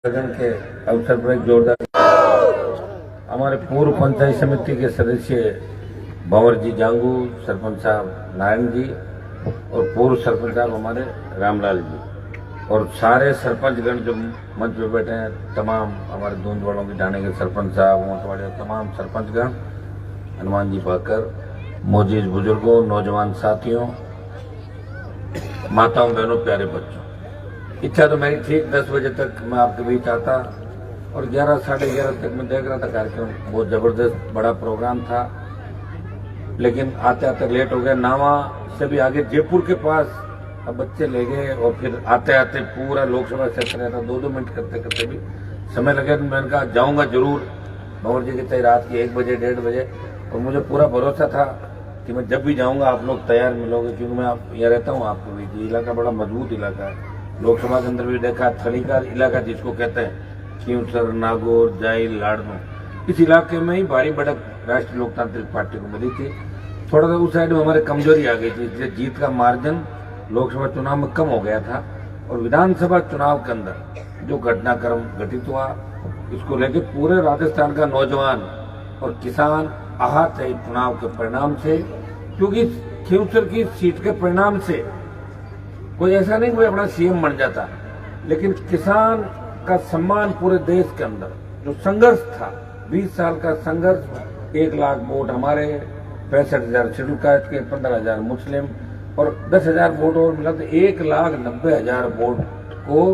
लगन के अवसर पर एक जोरदार हमारे पूर्व पंचायत समिति के सदस्य भंवर जी जांगू, सरपंच साहब नारायण जी और पूर्व सरपंच साहब हमारे रामलाल जी और सारे सरपंचगण जो मंच पे बैठे हैं, तमाम हमारे दूंदवाड़ों की ढाणे के सरपंच साहब, मोटवाड़े तमाम सरपंचगण, हनुमान जी पाकर, मोजीज बुजुर्गों, नौजवान साथियों, माताओं बहनों, प्यारे बच्चों, इच्छा तो मेरी ठीक 10 बजे तक मैं आपके बीच आता और 11 साढ़े 11 तक मैं देख रहा था कार्यक्रम। बहुत जबरदस्त बड़ा प्रोग्राम था, लेकिन आते आते लेट हो गया। नावा से भी आगे जयपुर के पास अब बच्चे ले गए और फिर आते आते पूरा लोकसभा क्षेत्र रहता, 2-2 मिनट करते करते भी समय लगे। तो मैंने कहा जाऊंगा जरूर भंवर जी की, चाहे रात के 1 बजे 1:30 बजे, और मुझे पूरा भरोसा था कि मैं जब भी जाऊंगा आप लोग तैयार मिलोगे, क्योंकि मैं यहाँ रहता हूँ आपके बीच। ये इलाका बड़ा मजबूत इलाका है, लोकसभा के अंदर भी देखा, थली का इलाका जिसको कहते हैं, खींवसर, नागौर, जाइल, लाड़नू, इस इलाके में ही भारी बढ़त राष्ट्रीय लोकतांत्रिक पार्टी को मिली थी। थोड़ा सा उस साइड में हमारे कमजोरी आ गई थी, इसलिए जीत का मार्जिन लोकसभा चुनाव में कम हो गया था। और विधानसभा चुनाव के अंदर जो घटनाक्रम घटित हुआ, इसको लेकर पूरे राजस्थान का नौजवान और किसान आहत है चुनाव के परिणाम से, क्योंकि खींवसर की सीट के परिणाम से कोई ऐसा नहीं कोई अपना सीएम बन जाता, लेकिन किसान का सम्मान पूरे देश के अंदर जो संघर्ष था, 20 साल का संघर्ष, 1 लाख वोट हमारे, 65,000 शेड्यूल कास्ट के, 15,000 मुस्लिम और 10,000 वोट और मिला, तो 1,90,000 वोट को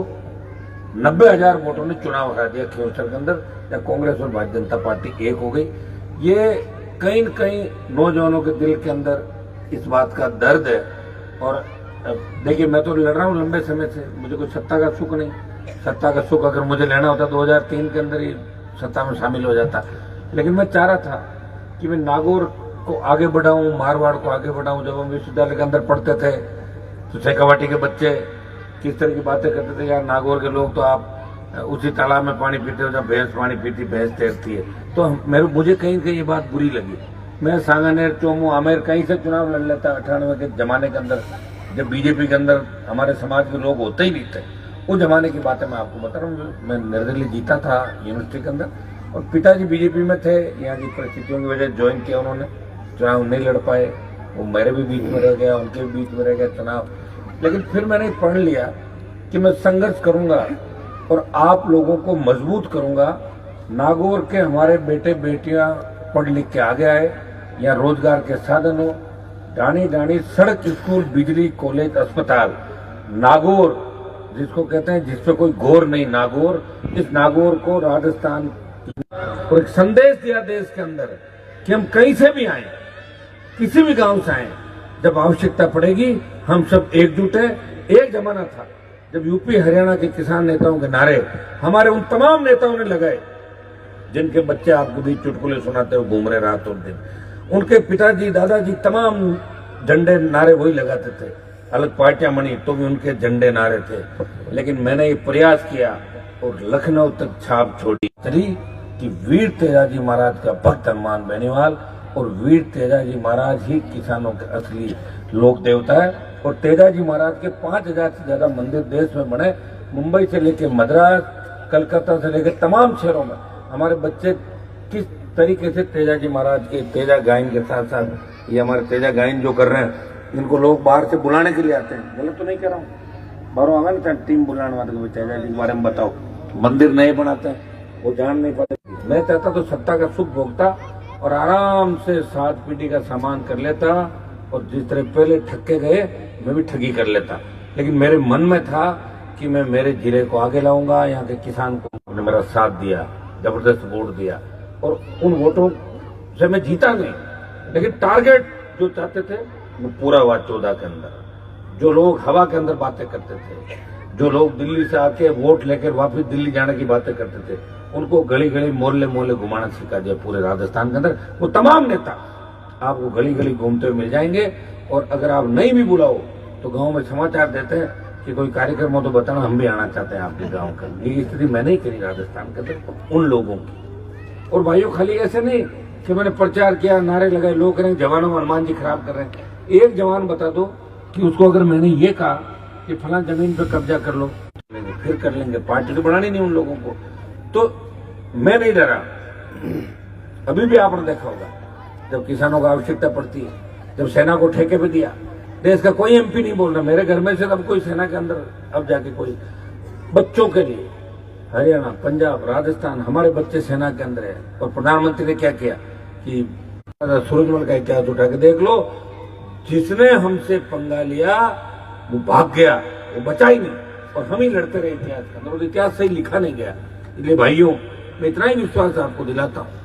90,000 वोटों ने चुनाव हरा दिया खींवसर के अंदर। या कांग्रेस और भारतीय जनता पार्टी एक हो गई। ये कहीं न कहीं नौजवानों के दिल के अंदर इस बात का दर्द है। और देखिए, मैं तो लड़ रहा हूँ लंबे समय से, मुझे कोई सत्ता का सुख नहीं। सत्ता का सुख अगर मुझे लेना होता 2003 के अंदर ही सत्ता में शामिल हो जाता, लेकिन मैं चाह रहा था कि मैं नागौर को आगे बढ़ाऊं, मारवाड़ को आगे बढ़ाऊं। जब हम विश्वविद्यालय के अंदर पढ़ते थे तो शेखावाटी के बच्चे किस तरह की बातें करते थे, यार नागौर के लोग तो आप उसी तालाब में पानी पीते हो जब भैंस पानी पीती, भैंस तैरती है। तो मुझे कहीं कहीं ये बात बुरी लगी। मैं सांगानेर, चोमू, आमेर कहीं से चुनाव लड़ लेता 98 के जमाने के अंदर, जब बीजेपी के अंदर हमारे समाज के लोग होते ही नहीं थे। उस जमाने की बातें मैं आपको बता रहा हूँ। मैं निर्दलीय जीता था यूनिवर्सिटी के अंदर, और पिताजी बीजेपी में थे। यहाँ की परिस्थितियों की वजह ज्वाइन किया उन्होंने, चुनाव नहीं लड़ पाए, वो मेरे भी बीच में रह गया, उनके भी बीच में रह गया चुनाव। लेकिन फिर मैंने पढ़ लिया कि मैं संघर्ष करूंगा और आप लोगों को मजबूत करूंगा। नागौर के हमारे बेटे बेटियां पढ़ लिख के आगे आए, यहाँ रोजगार के साधन हो, डाणी डाणी सड़क, स्कूल, बिजली, कॉलेज, अस्पताल। नागौर जिसको कहते हैं जिसपे कोई गौर नहीं, नागौर, इस नागौर को राजस्थान और एक संदेश दिया देश के अंदर कि हम कहीं से भी आए, किसी भी गांव से आए, जब आवश्यकता पड़ेगी हम सब एकजुट है। एक जमाना था जब यूपी हरियाणा के किसान नेताओं के नारे हमारे उन तमाम नेताओं ने लगाए, जिनके बच्चे आपको भी चुटकुले सुनाते हुए घूम रहे रात और दिन। उनके पिताजी, दादाजी तमाम झंडे नारे वही लगाते थे। अलग पार्टियां बनी तो भी उनके झंडे नारे थे। लेकिन मैंने ये प्रयास किया और लखनऊ तक छाप छोड़ी कि वीर तेजाजी महाराज का भक्त हनुमान बेनीवाल, और वीर तेजाजी महाराज ही किसानों के असली लोक देवता है। और तेजाजी महाराज के 5,000 से ज्यादा मंदिर देश में बने। मुंबई से लेकर मद्रास, कलकत्ता से लेकर तमाम शहरों में हमारे बच्चे किस तरीके से तेजाजी महाराज के तेजा गायन के साथ साथ ये हमारे तेजा गायन जो कर रहे हैं, इनको लोग बाहर से बुलाने के लिए आते हैं। गलत तो नहीं कह रहा हूँ, बाहरों आवे ना टीम बुलाने वाले को, तेजा जी के बारे में बताओ। मंदिर नहीं बनाते हैं, वो जान नहीं पाते। मैं चाहता तो सत्ता का सुख भोगता और आराम से 7 पीढ़ी का सामान कर लेता, और जिस तरह पहले ठक्के गए मैं भी ठगी कर लेता। लेकिन मेरे मन में था कि मैं मेरे जिले को आगे लाऊंगा। यहाँ के किसान को ने मेरा साथ दिया, जबरदस्त वोट दिया, और उन वोटों से मैं जीता नहीं, लेकिन टारगेट जो चाहते थे वो पूरा हुआ। 14 के अंदर जो लोग हवा के अंदर बातें करते थे, जो लोग दिल्ली से आके वोट लेकर वापस दिल्ली जाने की बातें करते थे, उनको गली गली मोहल्ले मोहल्ले घुमाना सिखा दिया पूरे राजस्थान के अंदर। वो तमाम नेता आपको गली गली घूमते हुए मिल जाएंगे। और अगर आप नहीं भी बुलाओ तो गांव में समाचार देते हैं कि कोई कार्यक्रम हो तो बताना, हम भी आना चाहते हैं आपके गांव का। ये स्थिति मैंने ही करी राजस्थान के अंदर उन लोगों की। और भाइयों, खाली ऐसे नहीं कि मैंने प्रचार किया, नारे लगाए, लोग कह रहे हैं जवानों में हनुमान जी खराब कर रहे हैं। एक जवान बता दो कि उसको अगर मैंने ये कहा कि फला जमीन पे कब्जा कर लो, फिर कर लेंगे, पार्टी तो बनानी नहीं उन लोगों को। तो मैं नहीं डरा। अभी भी आपने देखा होगा जब किसानों को आवश्यकता पड़ती है, जब सेना को ठेके पे दिया, देश का कोई एमपी नहीं बोल रहा मेरे घर में से अब कोई सेना के अंदर अब जाके कोई बच्चों के लिए हरियाणा, पंजाब, राजस्थान हमारे बच्चे सेना के अंदर है। और प्रधानमंत्री ने क्या किया कि सूरजमल का इतिहास उठा के देख लो, जिसने हमसे पंगा लिया वो भाग गया, वो बचा ही नहीं, और हम ही लड़ते रहे इतिहास के अंदर, और इतिहास सही लिखा नहीं गया। इसलिए भाइयों, मैं इतना ही विश्वास आपको दिलाता हूँ।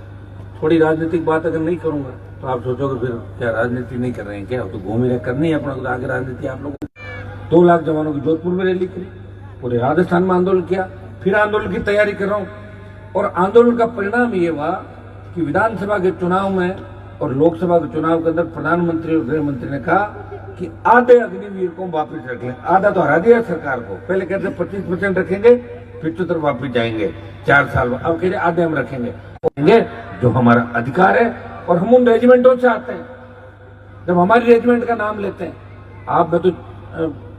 थोड़ी राजनीतिक बात अगर नहीं करूंगा तो आप सोचोगे फिर क्या राजनीति नहीं कर रहे हैं क्या, तो घूम रहे करनी है अपना, तो आगे राजनीति। आप लोगों 2 लाख जवानों की जोधपुर में रैली करी, पूरे राजस्थान में आंदोलन किया, फिर आंदोलन की तैयारी कर रहा हूं। और आंदोलन का परिणाम ये हुआ कि विधानसभा के चुनाव में और लोकसभा के चुनाव के अंदर प्रधानमंत्री और गृह मंत्री ने कहा कि आधे अग्निवीर को वापिस रख लें। आधा तो हरा दिया सरकार को, पहले कहते 25% रखेंगे, 75 वापिस जाएंगे 4 साल में, अब कह रहे आधे हम रखेंगे, जो हमारा अधिकार है। और हम उन रेजिमेंटों से आते हैं, जब हमारी रेजिमेंट का नाम लेते हैं। आप मैं तो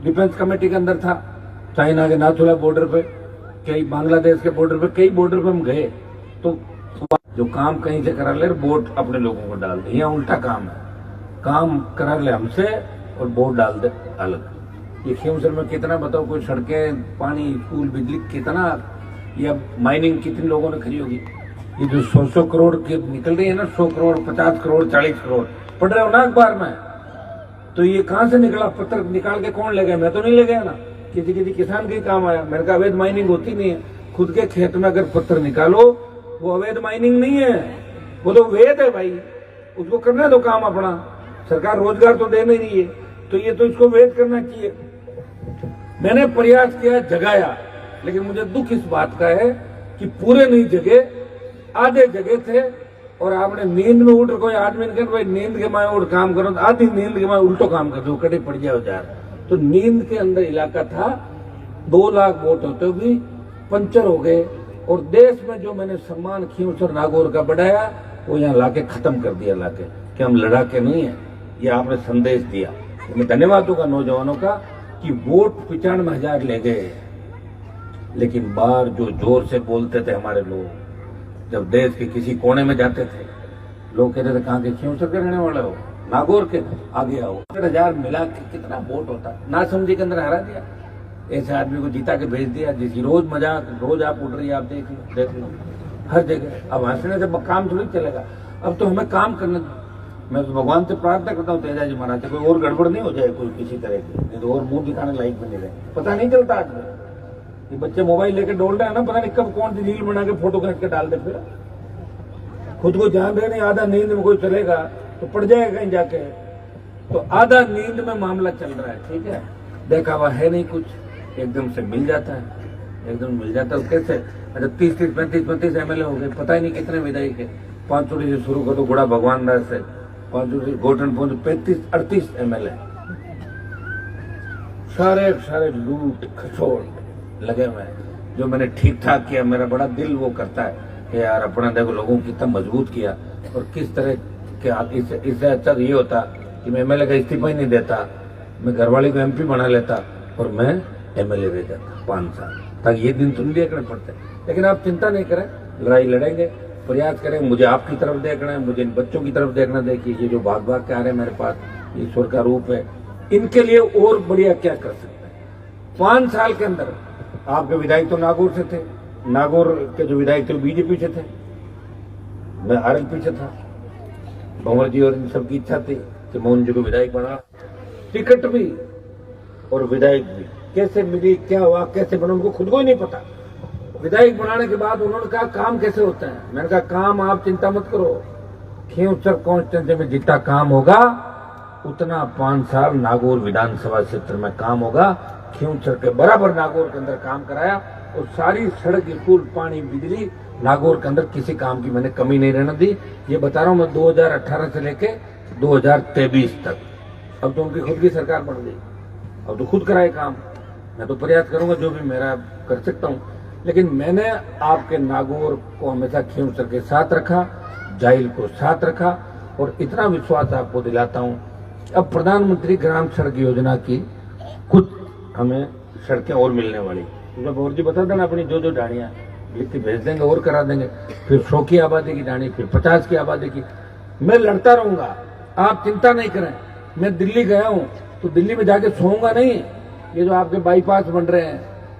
डिफेंस कमेटी के अंदर था, चाइना के नाथुला बॉर्डर पे, कई बांग्लादेश के बॉर्डर पे, कई बॉर्डर पे हम गए, तो जो काम कहीं से करा ले वोट अपने लोगों को डाल दे, यहाँ उल्टा काम है, काम करा ले हमसे और वोट डाल दे अलग। ये खेमसर में कितना बताओ, कोई सड़कें, पानी, स्कूल, बिजली कितना, या माइनिंग कितने लोगों ने खरी होगी। ये जो 100 करोड़ की निकल रही है ना, 100 करोड़, 50 करोड़, 40 करोड़ पढ़ रहे हो ना अखबार में, तो ये कहां से निकला? पत्थर निकाल के कौन ले गया? मैं तो नहीं ले गया ना, किसी किसान के काम आया। मेरे का अवैध माइनिंग होती नहीं है, खुद के खेत में अगर पत्थर निकालो वो अवैध माइनिंग नहीं है, वो तो वेद है भाई, उसको करने दो काम अपना। सरकार रोजगार तो दे नहीं रही है, तो ये तो इसको वेद करना चाहिए। मैंने प्रयास किया, जगाया, लेकिन मुझे दुख इस बात का है कि पूरे नहीं जगे, आधे जगह थे। और आपने नींद में उठ, कोई आदमी ने कहा भाई नींद के माए उठ काम करो, तो आधी नींद के माए उल्टो काम कर दो, कटे पड़ जाओ यार। तो नींद के अंदर इलाका था, 2 लाख वोट होते भी पंचर हो गए। और देश में जो मैंने सम्मान खींवसर नागौर का बढ़ाया, वो यहाँ लाके खत्म कर दिया, लाके कि हम लड़ाके नहीं है। ये आपने संदेश दिया, मैं धन्यवाद दूंगा नौजवानों का कि वोट 95,000 ले गए, लेकिन बाहर जो जोर से बोलते थे हमारे लोग, जब देश के किसी कोने में जाते थे, लोग कहते थे कहाँ के खींवसर के रहने वाले हो, नागौर के, आगे आओ। 1,000 मिला के कितना वोट होता, ना समझी के अंदर हरा दिया। ऐसे आदमी को जीता के भेज दिया, जिसकी रोज मजाक, रोज आप उठ रही है, आप देख लो हर जगह। अब हंसने से काम थोड़ी चलेगा, अब तो हमें काम करना। मैं तो भगवान से प्रार्थना करता हूँ तेजा जी महाराज से, कोई और गड़बड़ नहीं हो जाए कोई किसी तरह की, नहीं तो और मुंह दिखाने लायक बने रहे। पता नहीं चलता आज में, ये बच्चे मोबाइल लेके डोल रहे हैं ना, पता नहीं कब कौन सी रील बना के फोटो खींच के डाल दे, फिर खुद को जान रहे नहीं। आधा नींद में कोई चलेगा तो पड़ जाएगा कहीं जाके, तो आधा नींद में मामला चल रहा है, ठीक है। देखा हुआ है नहीं कुछ, एकदम से मिल जाता है, एकदम मिल जाता है। कैसे? अच्छा 30-30, 35-35 एमएलए हो गए, पता ही नहीं कितने विधायक है। 5 से शुरू करो, गुड़ा भगवान दास से 5 गोटन पहुंच 35-38 एमएलए, सारे लूट खसोड़ लगे हुए हैं। जो मैंने ठीक ठाक किया, मेरा बड़ा दिल वो करता है कि यार अपना देखो लोगों को कितना मजबूत किया। और किस तरह के इससे अच्छा ये होता कि मैं एमएलए का इस्तीफा ही नहीं देता, मैं घरवाली को एमपी बना लेता और मैं एमएलए रह जाता 5 साल, ताकि ये दिन तो नहीं देखने पड़ते। लेकिन आप चिंता नहीं करें, लड़ाई लड़ेंगे, प्रयास करें। मुझे आपकी तरफ देखना है, मुझे इन बच्चों की तरफ देखना। देखिए ये जो भाग भाग के आ रहे हैं मेरे पास, ईश्वर का रूप है, इनके लिए और बढ़िया क्या कर सकते हैं। 5 साल के अंदर आपके विधायक तो नागौर से थे, नागौर के जो विधायक थे बीजेपी से थे, मैं आरएलपी से था। भंवर जी और इन सबकी इच्छा थी कि मोहन जी को विधायक बना, टिकट भी और विधायक भी। कैसे मिली, क्या हुआ, कैसे बना, उनको खुद को ही नहीं पता। विधायक बनाने के बाद उन्होंने कहा काम कैसे होता है। मैंने कहा काम आप चिंता मत करो, खींवसर कॉन्स्टिट्यूंसी में जितना काम होगा उतना 5 साल नागौर विधानसभा क्षेत्र में काम होगा। खींवसर के बराबर नागौर के अंदर काम कराया, और सारी सड़क, स्कूल, पानी, बिजली नागौर के अंदर किसी काम की मैंने कमी नहीं रहने दी। ये बता रहा हूं मैं 2018 से लेके 2023 तक। अब तो उनकी खुद की सरकार बन गई, अब तो खुद कराए काम। मैं तो प्रयास करूंगा जो भी मेरा कर सकता हूं, लेकिन मैंने आपके नागौर को हमेशा खींवसर के साथ रखा, जाहिल को साथ रखा। और इतना विश्वास आपको दिलाता हूं, अब प्रधानमंत्री ग्राम सड़क योजना की कुछ हमें सड़कें और मिलने वाली, उसमें बोर जी बता देना अपनी जो ढाणियाँ लिख के भेज देंगे और करा देंगे। फिर 100 की आबादी की ढाणी, फिर 50 की आबादी की। मैं लड़ता रहूंगा, आप चिंता नहीं करें। मैं दिल्ली गया हूँ तो दिल्ली में जाके सोऊंगा नहीं। ये जो आपके बाईपास बन रहे हैं,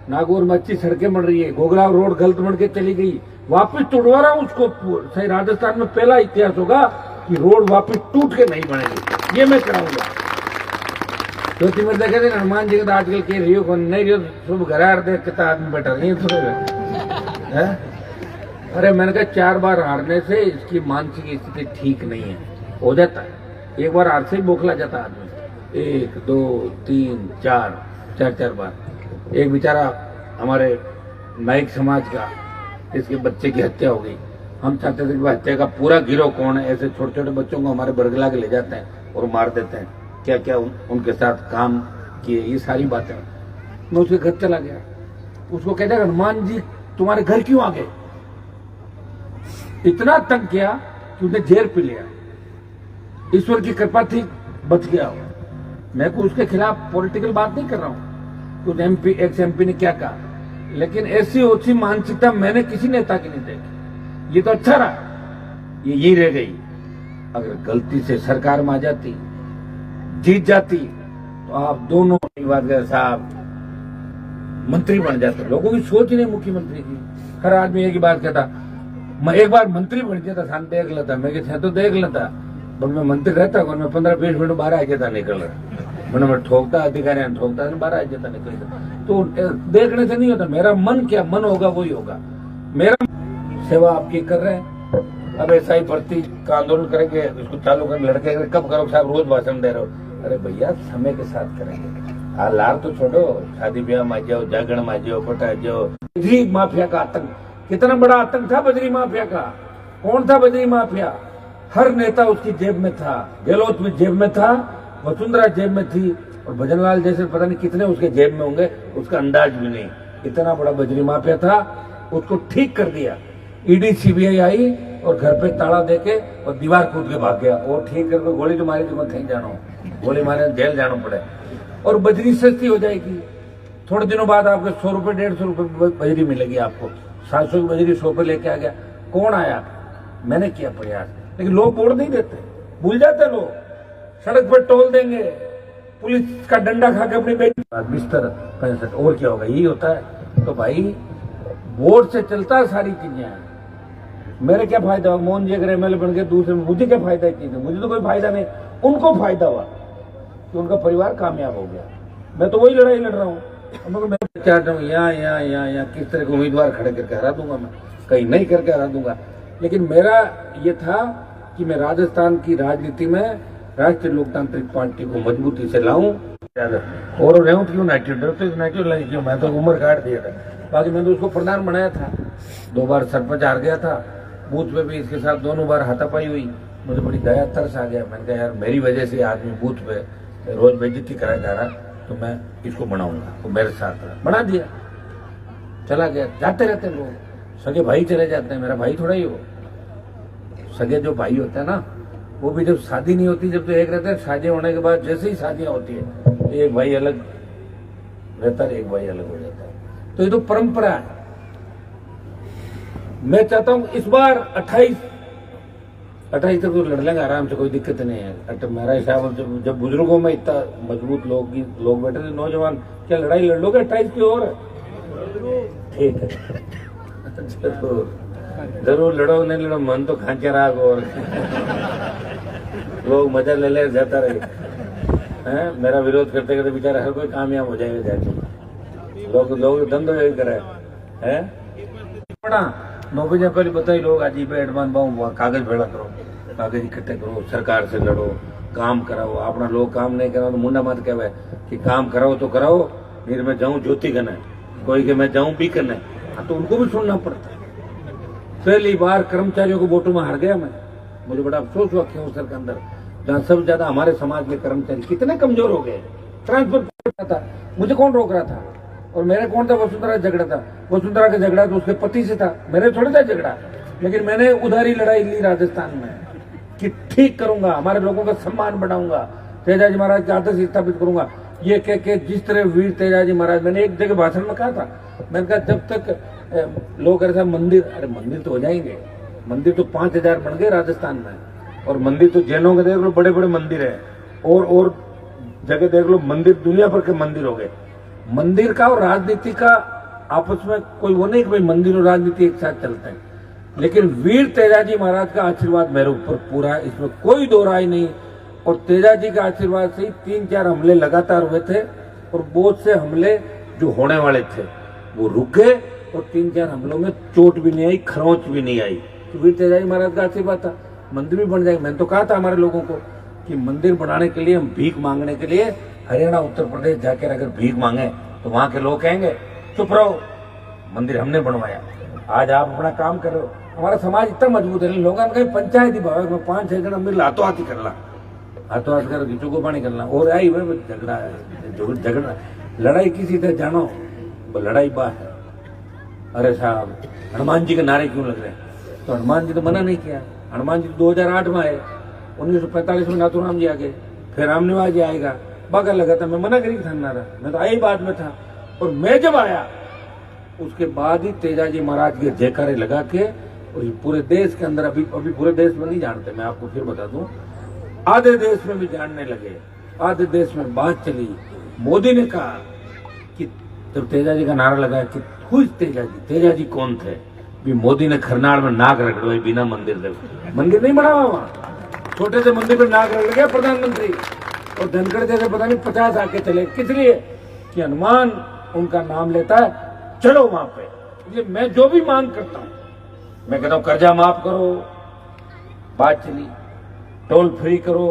नागौर में अच्छी सड़कें बन रही है, गोगलाव रोड गलत बन के चली गई, वापिस तोड़वा रहा हूँ उसको। सही राजस्थान में पहला इतिहास होगा कि रोड वापिस टूट के नहीं बनेगी, ये मैं कराऊंगा। तो तुम्हें देखे थे हनुमान जी का आजकल के रियो को नहीं रियो सब घर देख कितना आदमी बैठा रही है। अरे मैंने कहा 4 बार हारने से इसकी मानसिक स्थिति ठीक नहीं है, हो जाता है। एक बार हार से ही बोखला जाता आदमी, 1 2 3 4 बार। एक बेचारा हमारे नाइक समाज का, इसके बच्चे की हत्या हो गई। हम चाहते थे कि हत्या का पूरा गिरोह कौन है, ऐसे छोटे छोटे बच्चों को हमारे बरगला के ले जाते हैं और मार देते हैं, क्या क्या उनके साथ काम किए, ये सारी बातें। मैं उसके घर चला गया, उसको कहता है हनुमान जी तुम्हारे घर क्यों आ गए? इतना तंग किया कि उसने जेल पी लिया। ईश्वर की कृपा थी, बच गया। मैं को उसके खिलाफ पॉलिटिकल बात नहीं कर रहा हूं तो एमपी एक्स एमपी ने क्या कहा, लेकिन ऐसी ओछी मानसिकता मैंने किसी नेता की नहीं देखी। ये तो अच्छा रहा, ये यही रह गई। अगर गलती से सरकार में आ जाती, जीत जाती, तो आप दोनों एक बात कर साहब मंत्री बन जाते। लोगों की सोच ही नहीं मुख्यमंत्री की। हर आदमी एक ही बात कहता, मैं एक बार मंत्री बन जाता, सान देख लेता। मैं कहता तो देख लेता, पर मैं मंत्री रहता कौन, मैं 15-20 मिनट बाहर आ जाता निकल रहा। मैं ठोकता, अधिकारी ठोकता, बाहर आ जाता निकलता। तो देखने से नहीं होता, मेरा मन क्या मन होगा वही होगा। मेरा सेवा आपकी कर रहे हैं। अब ऐसा ही भर्ती का आंदोलन करेंगे, इसको चालू करें, लड़के कब करो साहब, रोज भाषण दे रहे हो। अरे भैया समय के साथ करेंगे। हाँ लार तो छोड़ो, शादी ब्याह में जाओ, जागरण में जाओ, पटा जाओ। बजरी माफिया का आतंक, कितना बड़ा आतंक था बजरी माफिया का। कौन था बजरी माफिया? हर नेता उसकी जेब में था। गहलोत भी जेब में था, वसुंधरा जेब में थी, और भजनलाल जैसे पता नहीं कितने उसके जेब में होंगे, उसका अंदाज भी नहीं। इतना बड़ा बजरी माफिया था, उसको ठीक कर दिया। ईडी सीबीआई आई और घर पे ताला देके और दीवार कूद के भाग गया। वो ठीक करके गोली तो मारी, तो मैं कहीं जाना, गोली मारे जेल जाना पड़े, और बजरी सस्ती हो जाएगी। थोड़े दिनों बाद आपको 100 रुपए 150 रुपए बजरी मिलेगी। आपको 700 की बजरी 100 पे लेके आ गया। कौन आया? मैंने किया प्रयास, लेकिन लोग वोट नहीं देते, भूल जाते लोग। सड़क पर टोल देंगे, पुलिस का डंडा खा के अपनी बेटी बिस्तर 65, और क्या होगा? यही होता है। तो भाई वोट से चलता है सारी चीजें। मेरे क्या फायदा हुआ? मोहन जी अगर एमएलए बन गए दूसरे, मुझे क्या फायदा चीज है? मुझे तो कोई फायदा नहीं, उनको फायदा हुआ कि उनका परिवार कामयाब हो गया। मैं तो वही लड़ाई लड़ रहा हूँ। मैं चाहता हूँ यहाँ किस तरह के उम्मीदवार खड़े करके हरा दूंगा, मैं कहीं नहीं करके हरा दूंगा। लेकिन मेरा ये था कि मैं राजस्थान की राजनीति में राष्ट्रीय लोकतांत्रिक पार्टी को मजबूती से लाऊं। और रहूं क्यों क्यों, मैं तो उम्र काट दिया था। बाकी मैं तो उसको प्रधान बनाया था, 2 बार सरपंच हार गया था। बूथ पे भी इसके साथ दोनों बार हाथापाई हुई। मुझे बड़ी दया तरस आ गया। मैंने कहा यार मेरी वजह से आदमी बूथ पे रोज बेइज्जती कराया जा रहा, तो मैं इसको बनाऊंगा। तो मेरे साथ बना दिया, चला गया। जाते रहते लोग, सगे भाई चले जाते हैं। मेरा भाई थोड़ा ही हो, सगे जो भाई होते हैं ना, वो भी जब शादी नहीं होती, जब तो एक रहते हैं, शादी होने के बाद जैसे ही शादियां होती है, एक भाई अलग रहता है, एक भाई अलग हो जाता है। तो ये तो परंपरा है। मैं चाहता हूं इस बार 28 तक तो लड़ लेंगे आराम से, कोई दिक्कत नहीं है। मेरा हिसाब जब बुजुर्गों में इतना मजबूत लोग बैठे थे, नौजवान क्या लड़ाई लड़ लोगे 28 की? और ठीक है, जरूर लड़ो, नहीं लड़ो, मन तो खांचे राग। और लोग मजा ले ले जाता रहे। मेरा विरोध करते करते बेचारा हर कोई कामयाब हो जाएगा जाके। लोग धंधो यही करे है। बड़ा 9 बजे पहले बताइए लोग आज पे एडवांस पाऊँ, कागज भेड़ा करो, कागज इकट्ठे करो, सरकार से लड़ो, काम कराओ। अपना लोग काम नहीं कराओ तो मुंडा मत कहवे कि काम कराओ तो कराओ, फिर मैं जाऊं ज्योति करना, कोई के मैं जाऊं भी करना। हाँ तो उनको भी सुनना पड़ता है। पहली बार कर्मचारियों को वोटों में हार गया मैं। मुझे बड़ा अफसोस हुआ क्यों सर के अंदर, जहाँ सबसे ज्यादा हमारे समाज के कर्मचारी कितने कमजोर हो गए। ट्रांसफर था, मुझे कौन रोक रहा था? और मेरे कौन था? वसुंधरा झगड़ा था। वसुंधरा का झगड़ा तो उसके पति से था, मेरे थोड़ा था झगड़ा। लेकिन मैंने उधारी लड़ाई ली राजस्थान में कि ठीक करूंगा, हमारे लोगों का सम्मान बढ़ाऊंगा, तेजाजी महाराज का आदर्श स्थापित करूंगा। ये कह के जिस तरह वीर तेजाजी महाराज, मैंने एक जगह भाषण में कहा था, मैंने कहा जब तक लोग ऐसा मंदिर, अरे मंदिर तो हो जाएंगे, मंदिर तो 5000 बन गए राजस्थान में, और मंदिर तो जैनों के देख लो बड़े बड़े मंदिर है, और जगह देख लो मंदिर, दुनिया भर के मंदिर हो गए। मंदिर का और राजनीति का आपस में कोई वो नहीं कि भाई मंदिर और राजनीति एक साथ चलते हैं, लेकिन वीर तेजाजी महाराज का आशीर्वाद मेरे ऊपर पूरा है, इसमें कोई दो राय नहीं। और तेजाजी का आशीर्वाद से ही 3-4 हमले लगातार हुए थे, और बहुत से हमले जो होने वाले थे वो रुक गए, और 3-4 हमलों में चोट भी नहीं आई, खरोंच भी नहीं आई। तो वीर तेजाजी महाराज का आशीर्वाद था, मंदिर भी बन जाएगा। मैंने तो कहा था हमारे लोगों को कि मंदिर बनाने के लिए, हम भीख मांगने के लिए हरियाणा उत्तर प्रदेश जाकर अगर भीख मांगे तो वहां के लोग कहेंगे चुप रहो, मंदिर हमने बनवाया। आज आप अपना काम कर रहे हो, हमारा समाज इतना मजबूत है, लोगों ने कहीं पंचायत ही भाव में 5-6 जन मिल हाथों हाथ ही कर ला, हाथों हाथ कर घिचो को पानी करना, और आई झगड़ा लड़ाई किसी से जानो, लड़ाई बात है। अरे साहब हनुमान जी के नारे क्यों लग रहे हैं? तो हनुमान जी तो मना नहीं किया, हनुमान जी 2008 में आए, 1945 में नाथूराम जी आ गए, फिर रामनिवास जी आएगा, बगल लगा था, मैं मना करी था नारा, मैं तो आई बात में था। और मैं जब आया उसके बाद ही तेजाजी महाराज के जयकारे लगा के, और पूरे देश के अंदर, अभी पूरे देश में नहीं जानते, मैं आपको फिर बता दूं, आधे देश में भी जानने लगे, आधे देश में बात चली। मोदी ने कहा कि जब तेजाजी का नारा लगा कि खुश तेजाजी कौन थे, भी मोदी ने खरनाड़ में नाक रगड़वाई बिना मंदिर देखे, मंदिर नहीं बना वहां, छोटे से मंदिर में नाक रगड़ गया प्रधानमंत्री, और धनखड़ जैसे पता नहीं 50 आके चले, किस लिए? कि हनुमान उनका नाम लेता है, चलो वहां पे। इसलिए मैं जो भी मांग करता हूं, मैं कहता हूं कर्जा माफ करो, बात चली, टोल फ्री करो,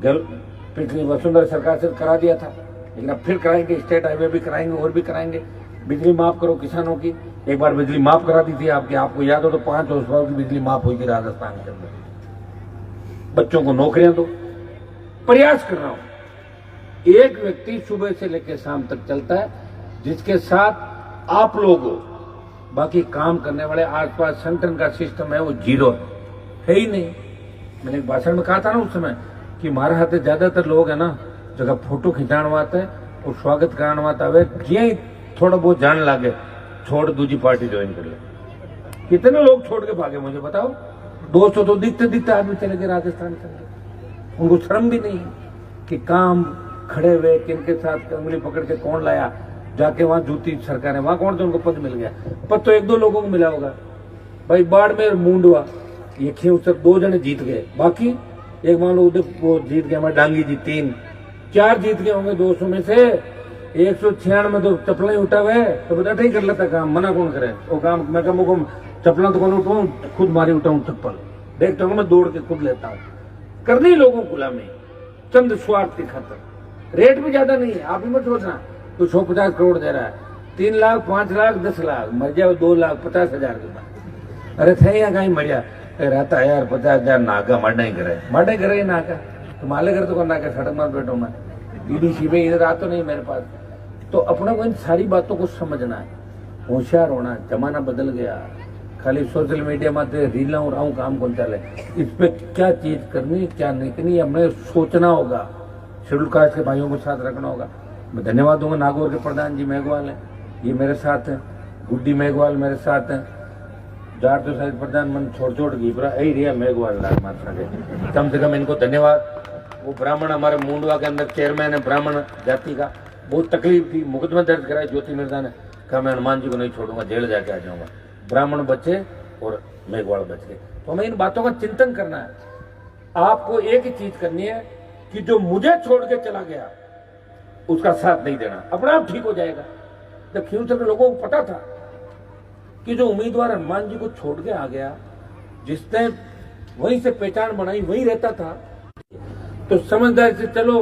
पिछली वसुंधरा सरकार से करा दिया था, लेकिन अब फिर कराएंगे, स्टेट हाईवे भी कराएंगे, और भी कराएंगे। बिजली माफ करो किसानों की, एक बार बिजली माफ करा दी थी आपको याद हो तो 5 हॉर्स की बिजली माफ हुई थी राजस्थान के अंदर। बच्चों को नौकरियां दो, प्रयास कर रहा हूं। एक व्यक्ति सुबह से लेकर शाम तक चलता है जिसके साथ आप लोग हो, बाकी काम करने वाले आसपास संगठन का सिस्टम है वो जीरो है ही नहीं। मैंने एक भाषण में कहा था ना उस समय कि हमारे हाथ ज्यादातर लोग है ना, जगह फोटो खिंचाने आते हैं और स्वागत कराने आता है, जी थोड़ा बहुत जान लागे छोड़ दूसरी पार्टी ज्वाइन कर ले। कितने लोग छोड़ के भागे मुझे बताओ? 200 तो दिखते आदमी चले गए राजस्थान के अंदर। उनको शर्म भी नहीं है कि काम खड़े हुए किनके साथ उंगली पकड़ के कौन लाया, जाके वहां जूती सरकार है, वहां कौन सा उनको पद मिल गया? पद तो 1-2 लोगों को मिला होगा भाई। बाड़मेर मुंडवा ये खेल सब 2 जने जीत गए, बाकी एक मान लो उधर वो जीत गया, हमारे डांगी जी 3-4 जीत गए होंगे 200 में से। 196 में तो चप्पलें उठा हुए, तो बता नहीं कर लेता काम, मना कौन करे वो काम? मैं कहूँ चप्पल तो कौन उठाऊं, खुद मारी उठाऊं चप्पल, देखता हूँ मैं दौड़ के खुद लेता हूँ। करनी लोगों गुलामी चंद स्वार्थ की खातर। रेट भी ज्यादा नहीं है, आप ही मत सोचना तो 150 करोड़ दे रहा है, 3 लाख 5 लाख 10 लाख, मर जाओ 2 लाख 50 हजार के बाद। अरे थे यहाँ कहीं मर जा रहता है यार, 50,000 नाका मरना ही करे नाका, तो माले कर तो कौन नाका सड़क मार बैठो मैं ईडीसी में इधर आ तो नहीं मेरे पास। तो अपने को इन सारी बातों को समझना है, होशियार होना। जमाना बदल गया, खाली सोशल मीडिया में रील और आऊँ काम कौन चले, इस पे क्या चीज करनी क्या नहीं करनी हमें सोचना होगा। शेड्यूल कास्ट के भाइयों को साथ रखना होगा। मैं धन्यवाद दूंगा नागौर के प्रधान जी मेघवाल हैं, ये मेरे साथ हैं, गुड्डी मेघवाल मेरे साथ हैं, जार तो शायद प्रधान मन छोड़ घीपरा यही रिया मेघवाल मात्रा के, कम से कम इनको धन्यवाद। वो ब्राह्मण हमारे मुंडवा के अंदर चेयरमैन है ब्राह्मण जाति का, बहुत तकलीफ थी, मुकदमा दर्ज कराया ज्योति मिर्जा ने, कहा मैं हनुमान जी को नहीं छोड़ूंगा, जेल जाके आ जाऊंगा। ब्राह्मण बच्चे और मेघवाल बच गए। तो हमें इन बातों का चिंतन करना है। आपको एक ही चीज करनी है कि जो मुझे छोड़ के चला गया उसका साथ नहीं देना, अपने आप ठीक हो जाएगा। जब खींवसर के लोगों को पता था कि जो उम्मीदवार हनुमान जी को छोड़ के आ गया, जिसने वहीं से पहचान बनाई वहीं रहता था, तो समझदारी से चलो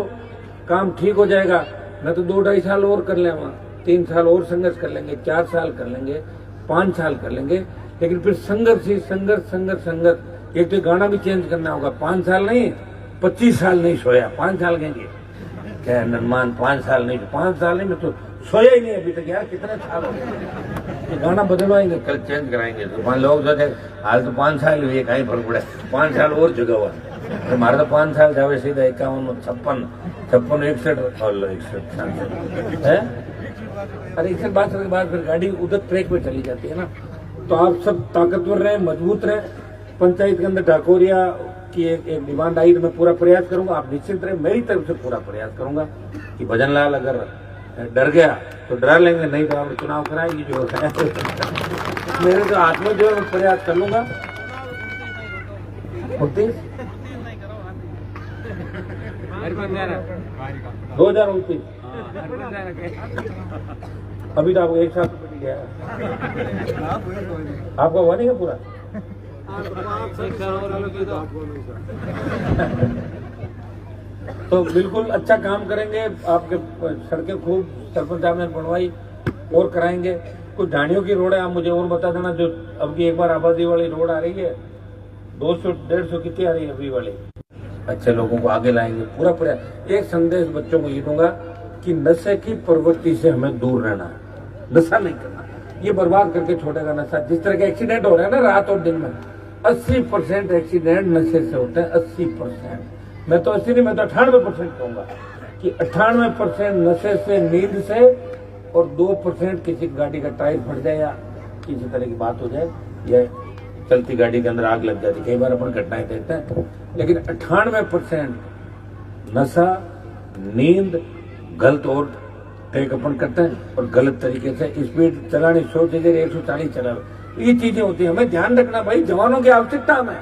काम ठीक हो जाएगा। मैं तो 2-2.5 साल और कर ले, वहां 3 साल और संघर्ष कर लेंगे, 4 साल कर लेंगे, 5 साल कर लेंगे, लेकिन फिर संघर्ष ही संघर्ष। एक तो गाना भी चेंज करना होगा, 5 साल नहीं 25 साल नहीं सोया, 5 साल कहेंगे क्या हनुमान 5 साल नहीं, 5 साल नहीं, मैं तो सोया ही नहीं अभी तक यार, कितने साल हो गए। ये गाना बदलवाएंगे, कल चेंज कराएंगे। तो लोग सोचे हाल तो 5 साल हुए, कहीं फर्क पड़ा, 5 साल और चुका हुआ। हमारा तो 5 साल जावे सीधा 51, 56, 61 और 61 है। अरे इसके बाद फिर गाड़ी उधर ट्रैक पे चली जाती है ना। तो आप सब ताकतवर रहे, मजबूत रहे। पंचायत के अंदर ढाकोरिया की एक डिमांड आई तो मैं पूरा प्रयास करूंगा। आप निश्चित रहे, मेरी तरफ से पूरा प्रयास करूंगा कि भजन लाल अगर डर गया तो डरा लेंगे, नहीं तो आप चुनाव कराएंगे जो है। मेरे तो हाथ में जो है प्रयास कर लूंगा। 2029 अभी तो आपको एक साथ मिल गया। आपका हुआ नहीं है पूरा? तो बिल्कुल अच्छा काम करेंगे। आपके सड़कें खूब सरपंच साहब ने बनवाई और कराएंगे। कुछ ढाणियों की रोड है, आप मुझे और बता देना। जो अब की एक बार आबादी वाली रोड आ रही है 200-150 कितनी आ रही है अभी वाली, अच्छे लोगों को आगे लाएंगे। पूरा प्रयास। एक संदेश बच्चों को ये दूंगा कि नशे की प्रवृत्ति से हमें दूर रहना है, नशा नहीं करना। ये बर्बाद करके छोड़ेगा नशा। जिस तरह के एक्सीडेंट हो रहे हैं ना रात और दिन में, 80% एक्सीडेंट नशे से होते हैं। 80%, मैं तो 80 नहीं, मैं तो 98% कहूंगा कि 98% नशे से, नींद से, और 2% किसी गाड़ी का टायर फट जाए या किसी तरह की बात हो जाए या चलती गाड़ी के अंदर आग लग जाती। कई बार अपन घटनाएं देखते हैं, लेकिन 98% नशा, नींद, गलत और टेक अपन करते हैं और गलत तरीके से स्पीड चलानी, 100 की जगह 140 चला। ये चीजें होती है, हमें ध्यान रखना। भाई जवानों की आवश्यकता हमें।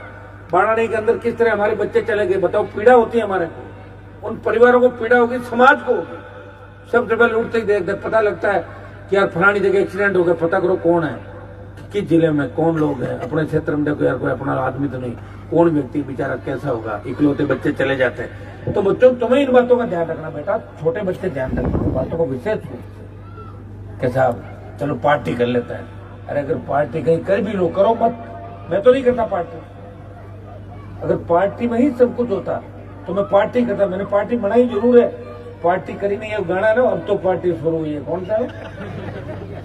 बाड़ानी के अंदर किस तरह हमारे बच्चे चले गए, बताओ। पीड़ा होती है हमारे को, उन परिवारों को पीड़ा होगी, समाज को होगी। सबसे पहले उठते ही देखते पता लगता है कि यार फलानी जगह एक्सीडेंट हो गया, पता करो कौन है, किस जिले में कौन लोग हैं। अपने क्षेत्र में देखो यार, कोई अपना आदमी तो नहीं, कौन व्यक्ति बेचारा कैसा होगा। इकलौते बच्चे चले जाते हैं। तो बच्चों तुम्हें इन बातों का ध्यान रखना बेटा, छोटे बच्चे ध्यान रखना बातों को विशेष रूप से। कि साहब चलो पार्टी कर लेता है। अरे अगर पार्टी कहीं कर भी लो, करो मत। मैं तो नहीं करता पार्टी। अगर पार्टी में ही सब कुछ होता तो मैं पार्टी करता। मैंने पार्टी बनाई जरूर है, पार्टी करी नहीं है। गाना ना अब तो पार्टी शुरू हुई है, कौन सा है?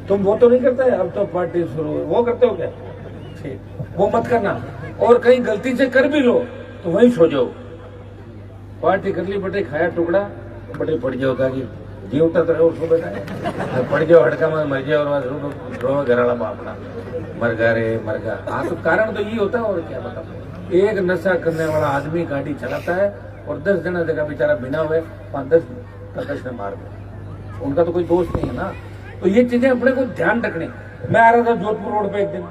तुम वो तो नहीं करते, अब तो पार्टी शुरू हुई, वो करते हो क्या? ठीक, वो मत करना। और कहीं गलती से कर भी लो तो वहीं सो जाओ। पार्टी कर ली बटे, खाया टुकड़ा बटे, पड़ जाओ कि जीवता तो रहो, सो बेटा पड़ जाओ, हड़का में मर जाओ और रो घराला बापना मर गा रे मर गा। हाँ तो कारण तो यही होता है और क्या बताओ। एक नशा करने वाला आदमी गाड़ी चलाता है और 10 जना जगह बेचारा बिना हुए 5-10 ने मार दिया। उनका तो कोई दोष नहीं है ना। तो ये चीजें अपने को ध्यान रखनी। मैं आ रहा था जोधपुर रोड पे एक दिन,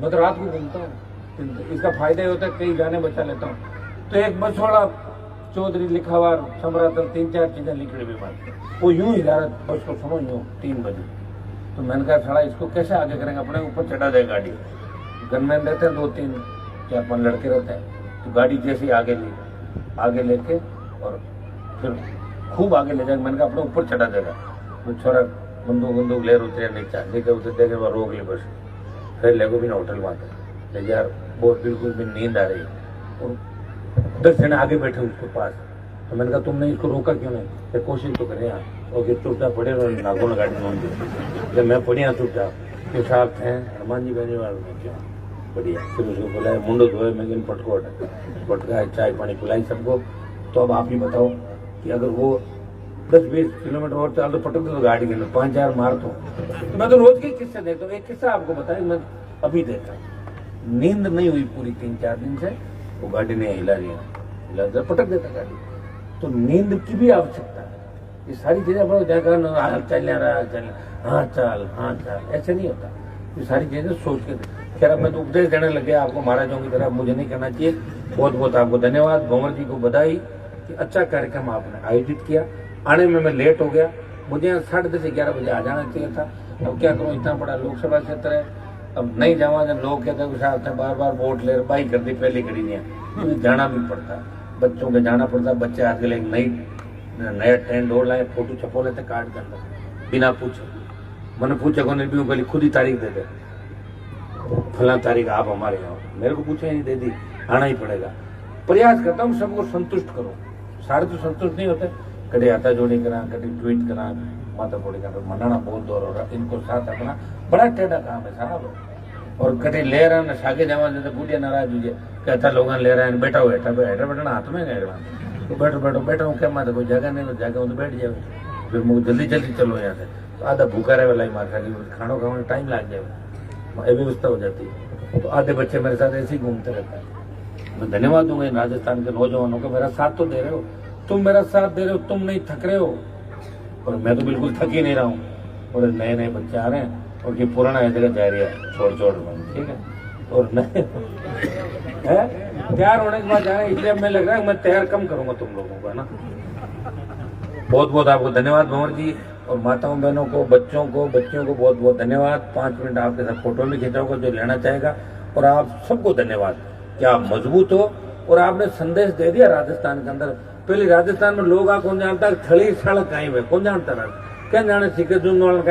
मैं तो रात को घूमता हूँ, इसका फायदा होता है कई गाने बचा लेता हूँ। तो एक बस वाला चौधरी लिखा हुआ सम्राटन 3-4 चीजें लिख रही बात, वो यूं हिला रहा बस को, सुनो यूं 3 बजे। तो मैंने कहा साला इसको कैसे आगे करेंगे, अपने ऊपर चढ़ा दे गाड़ी। गनमैन रहते हैं 2-3 या 5 लड़के रहते हैं। तो गाड़ी जैसे आगे लेके और फिर खूब आगे ले जाएगा। मैंने कहा अपने ऊपर चढ़ा देगा। वो छोरा बंदूक ले उतरे नीचे उतर देखे, वह रोक ली बस। फिर लेगो भी ना होटल वहाँ पे ले यार, वो बिल्कुल भी नींद आ रही और 10 जने आगे बैठे उसके पास। तो मैंने कहा तुमने इसको रोका क्यों नहीं? तो कोशिश तो करें यार, और चुपचाप पड़े रहो, नागो ने गाड़ी मान दी। जब मैं पढ़िया चुपचाप, के साहब थे हनुमान जी बहने वाले क्या बढ़िया। फिर उसको बुलाया, मुंडो धोए, मैं गिन पटका चाय पानी पिलाई सबको। तो अब आप ही बताओ कि अगर वो 10-20 किलोमीटर और चाल तो पटक दो तो गाड़ी के अंदर 5-4 मार तो मैं तो रोज के किस्से देखता हूँ। एक किस्सा आपको बताया, मैं अभी देखा, नींद नहीं हुई पूरी 3-4 दिन से, वो गाड़ी नहीं हिला पटक देता गाड़ी। तो नींद की भी आवश्यकता है। ये सारी चीजें अपने चल हाँ चल ऐसे नहीं होता। ये सारी चीजें सोच के। खैर अब मैं तो उपदेश देने लग गया आपको महाराजों की तरह, मुझे नहीं करना चाहिए। बहुत बहुत आपको धन्यवाद। भंवर जी को बधाई कि अच्छा कार्यक्रम आपने आयोजित किया। आने में मैं लेट हो गया, मुझे 10:30-11 बजे आ जाना चाहिए था। अब क्या करूँ, इतना बड़ा लोकसभा क्षेत्र है, अब नहीं जावा। जब लोग कहते हैं साहब बार वोट ले, बाई कर दी पहली खड़ी नहीं, जाना भी पड़ता है, बच्चों के जाना पड़ता है। बच्चे आज के लिए नया ट्रेंड और लाए, फोटो छपो लेते कार्ड के अंदर बिना पूछे। मैंने पूछा कौन भी, पहले खुद ही तारीख दे दे, फला तारीख आप हमारे यहाँ। मेरे को पूछे नहीं, दे दी, आना ही पड़ेगा। प्रयास करता हूँ सबको संतुष्ट करो। सारे तो संतुष्ट नहीं होते, कभी आता जोड़ी करा, कभी ट्वीट करा, माता थोड़ी का मनाना बहुत दूर हो रहा, इनको साथ रखना बड़ा टेढ़ा काम है साहब। और कटे ले रहे हैं शाके जमा देते बुढ़िया नाराज हुई कहता लोग ले रहे हैं बैठा बैठा बैठा बैठना हाथ में गए तो बैठो बैठो बैठो क्या माता कोई जगह नहीं जाके तो बैठ जाओ, फिर मुझे जल्दी जल्दी चलो यहाँ से, तो आधा भूखा रहे वाला ही मार खा खाना खाने में टाइम लग जाए, ये व्यवस्था हो जाती है। तो आधे बच्चे मेरे साथ ऐसे ही घूमते रहते हैं। मैं धन्यवाद दूंगा इन राजस्थान के नौजवानों को, मेरा साथ तो दे रहे हो, तुम मेरा साथ दे रहे हो, तुम नहीं थक रहे हो और मैं तो बिल्कुल थक ही नहीं रहा हूँ। और नए नए बच्चे आ रहे हैं और ये पुराना है जगह जा रही है छोड़ छोड़ में, ठीक है। और नए है तैयार होने के बाद जा रहे हैं, इसलिए मैं लग रहा है मैं तैयार कम करूंगा तुम लोगों को, है ना। बहुत बहुत आपको धन्यवाद भंवर जी, और माताओं बहनों को, बच्चों को, बच्चियों को बहुत बहुत धन्यवाद। 5 मिनट आपके साथ फोटो भी खिंचाऊंगा जो लेना चाहेगा। और आप सबको धन्यवाद कि आप मजबूत हो और आपने संदेश दे दिया राजस्थान के अंदर। पहले राजस्थान में लोग कौन जानता थली सड़क कहीं हुए कौन जानता रहा क्या जाने सीखे जुन कहीं